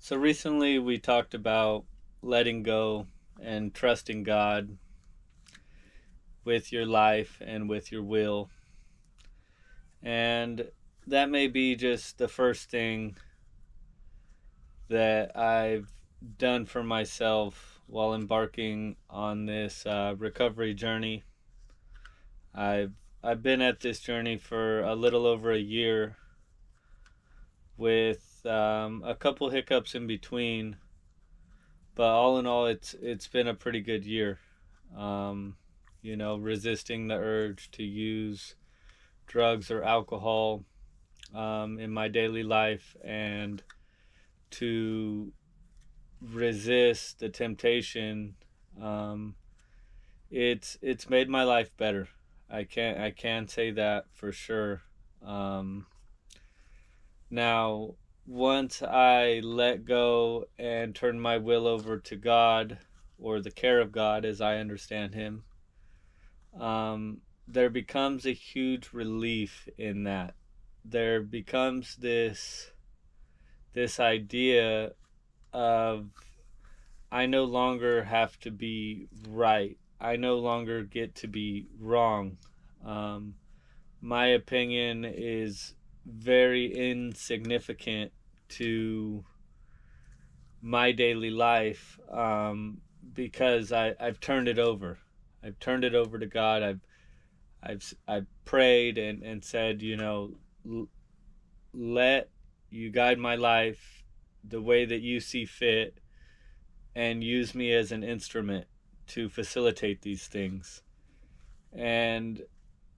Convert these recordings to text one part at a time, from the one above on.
So recently we talked about letting go and trusting God with your life and with your will. And that may be just the first thing that I've done for myself while embarking on this recovery journey. I've I've been at this journey for a little over a year with a couple hiccups in between, but all in all, it's been a pretty good year. Um, Resisting the urge to use drugs or alcohol in my daily life, and to resist the temptation. Um, it's made my life better. I can say that for sure. Um, Now, once I let go and turn my will over to God, or the care of God as I understand Him, there becomes a huge relief in that. There becomes this idea of, I no longer have to be right. I no longer get to be wrong. Um, my opinion is very insignificant to my daily life, because I've turned it over. I've turned it over to God. I've prayed and said, let you guide my life the way that you see fit, and use me as an instrument to facilitate these things. And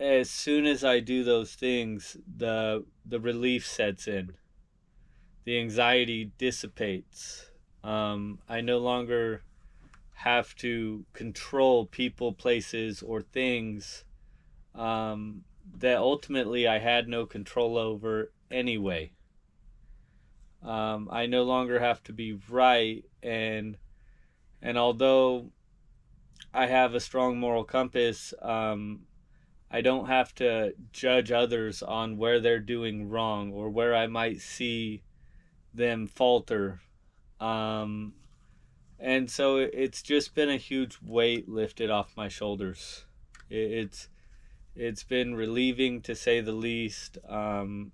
as soon as I do those things, the relief sets in. The anxiety dissipates. I no longer have to control people, places, or things that ultimately I had no control over anyway. I no longer have to be right, and although I have a strong moral compass, I don't have to judge others on where they're doing wrong or where I might see them falter. Um, and so it's just been a huge weight lifted off my shoulders. It's it's been relieving, to say the least. Now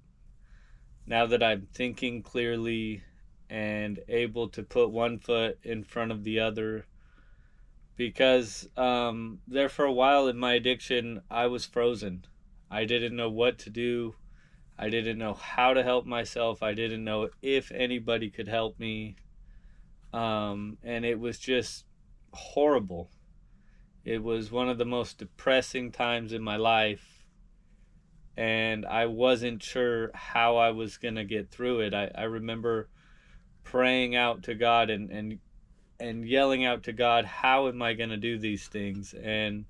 that I'm thinking clearly and able to put one foot in front of the other, because there for a while in my addiction, I was frozen. I didn't know what to do. I didn't know how to help myself. I didn't know if anybody could help me. And it was just horrible. It was one of the most depressing times in my life, and I wasn't sure how I was going to get through it. I remember praying out to God, and yelling out to God, how am I going to do these things? And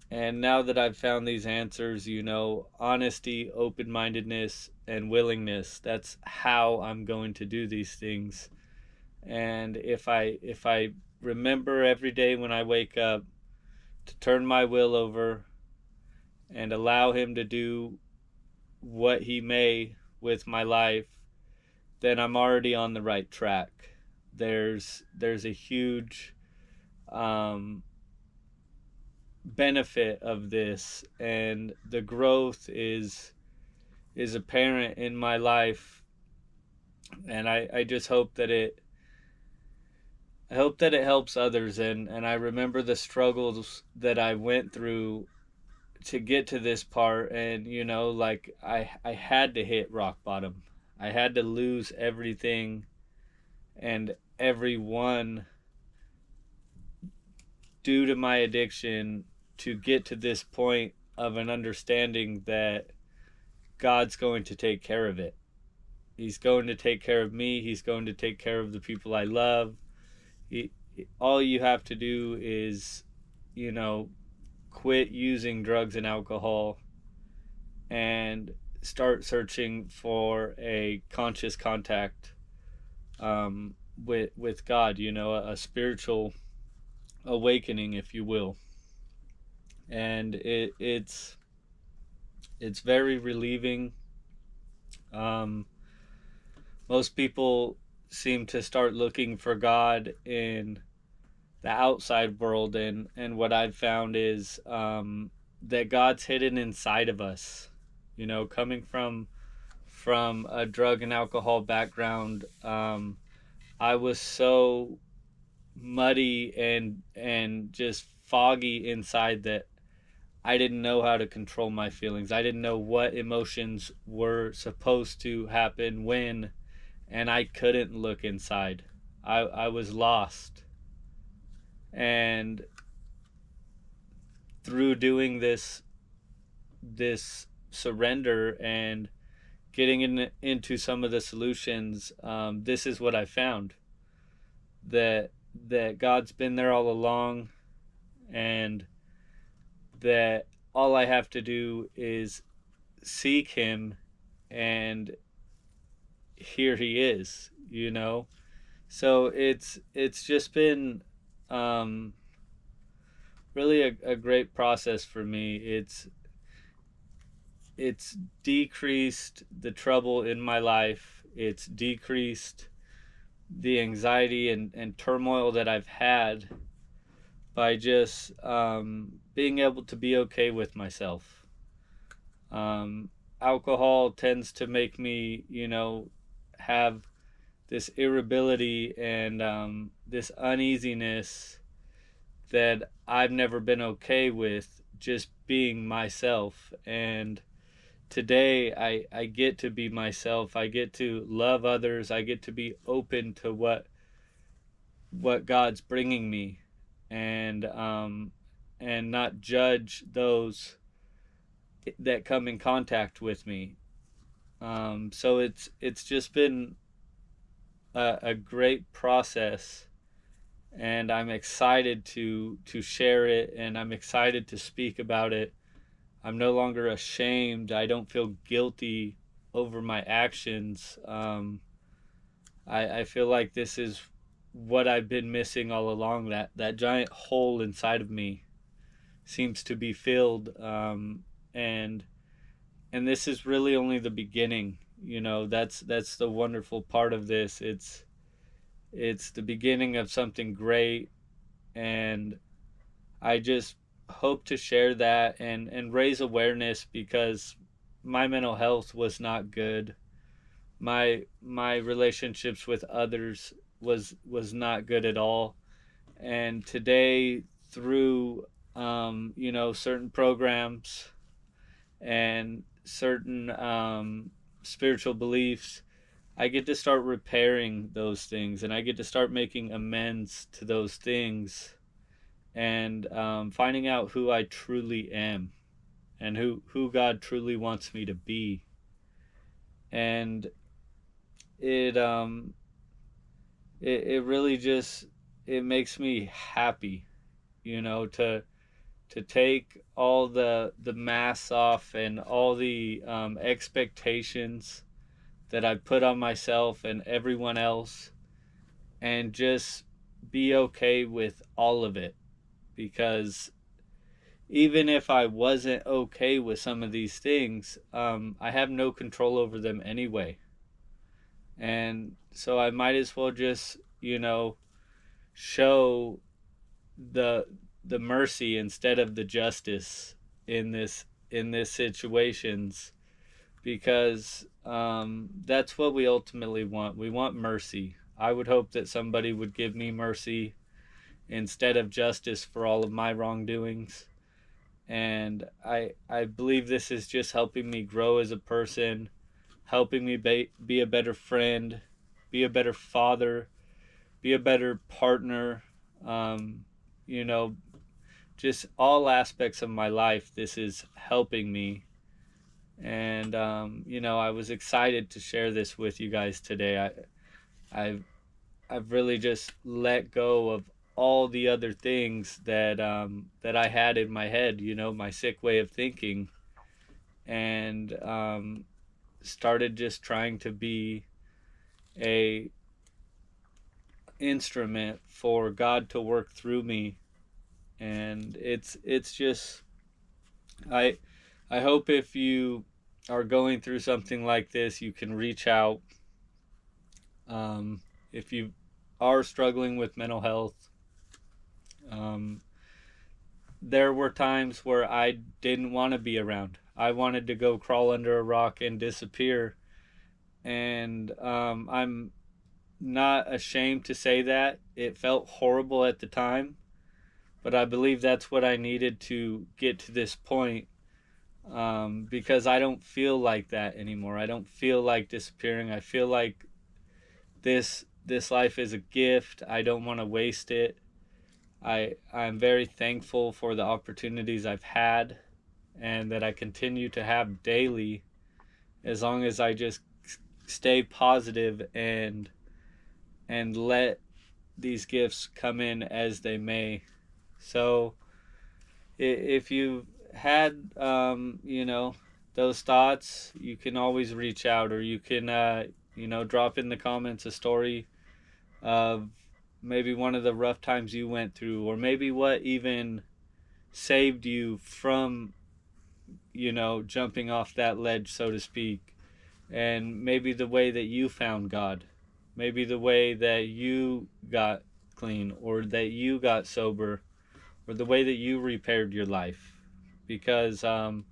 now that I've found these answers, honesty, open-mindedness, and willingness, that's how I'm going to do these things. And if I remember every day when I wake up to turn my will over and allow him to do what he may with my life, then I'm already on the right track. There's a huge um, benefit of this, and the growth is apparent in my life. And I just hope that it helps others. And I remember the struggles that I went through to get to this part. And like, I had to hit rock bottom. I had to lose everything and everyone due to my addiction, to get to this point of an understanding that God's going to take care of it. He's going to take care of me. He's going to take care of the people I love. He, all you have to do is, you know, quit using drugs and alcohol, and start searching for a conscious contact, with God. A spiritual awakening, if you will. And it's very relieving. Um, Most people seem to start looking for God in the outside world, and what I've found is that God's hidden inside of us. You know, coming from a drug and alcohol background, I was so muddy and just foggy inside that I didn't know how to control my feelings. I didn't know what emotions were supposed to happen when, and I couldn't look inside. I was lost. And through doing this surrender and getting into some of the solutions, this is what I found, that God's been there all along, and that all I have to do is seek Him, and here He is. You know, so it's just been um, really a great process for me. It's decreased the trouble in my life. It's decreased the anxiety and turmoil that I've had by just being able to be okay with myself. Alcohol tends to make me, have this irritability and this uneasiness that I've never been okay with just being myself. And today I get to be myself. I get to love others. I get to be open to what God's bringing me, and not judge those that come in contact with me. So it's just been a great process, and I'm excited to share it, and I'm excited to speak about it. I'm no longer ashamed. I don't feel guilty over my actions. I feel like this is what I've been missing all along. That giant hole inside of me seems to be filled, and this is really only the beginning. That's the wonderful part of this. It's the beginning of something great, and I just hope to share that and raise awareness, because my mental health was not good. My relationships with others was not good at all. And today, through certain programs and certain spiritual beliefs, I get to start repairing those things, and I get to start making amends to those things, and finding out who I truly am, and who God truly wants me to be. And it it really just, it makes me happy, to take all the masks off and all the expectations that I put on myself and everyone else, and just be okay with all of it. Because even if I wasn't okay with some of these things, I have no control over them anyway. And so I might as well just, show the the mercy instead of the justice in this situations, because that's what we ultimately want. We want mercy. I would hope that somebody would give me mercy instead of justice for all of my wrongdoings. And I believe this is just helping me grow as a person, helping me be a better friend, be a better father, be a better partner. Um, you know, just all aspects of my life, this is helping me. And I was excited to share this with you guys today. I've I've really just let go of all the other things that I had in my head, my sick way of thinking, and started just trying to be a instrument for God to work through me. And it's just, I I hope if you are going through something like this, you can reach out. if you are struggling with mental health, um, there were times where I didn't want to be around. I wanted to go crawl under a rock and disappear. And I'm not ashamed to say that. It felt horrible at the time, but I believe that's what I needed to get to this point, because I don't feel like that anymore. I don't feel like disappearing. I feel like this life is a gift. I don't want to waste it. I'm very thankful for the opportunities I've had and that I continue to have daily, as long as I just stay positive and let these gifts come in as they may. So if you've had those thoughts, you can always reach out, or you can drop in the comments a story of maybe one of the rough times you went through, or maybe what even saved you from jumping off that ledge, so to speak, and maybe the way that you found God, maybe the way that you got clean, or that you got sober, or the way that you repaired your life. Because I'm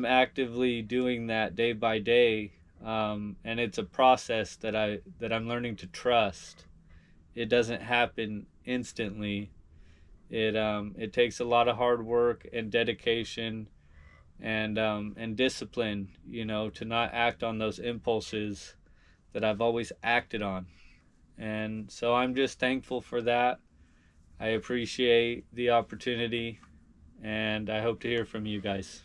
actively doing that day by day, and it's a process that I'm learning to trust. It doesn't happen instantly. It takes a lot of hard work and dedication and discipline, to not act on those impulses that I've always acted on. And so I'm just thankful for that. I appreciate the opportunity, and I hope to hear from you guys.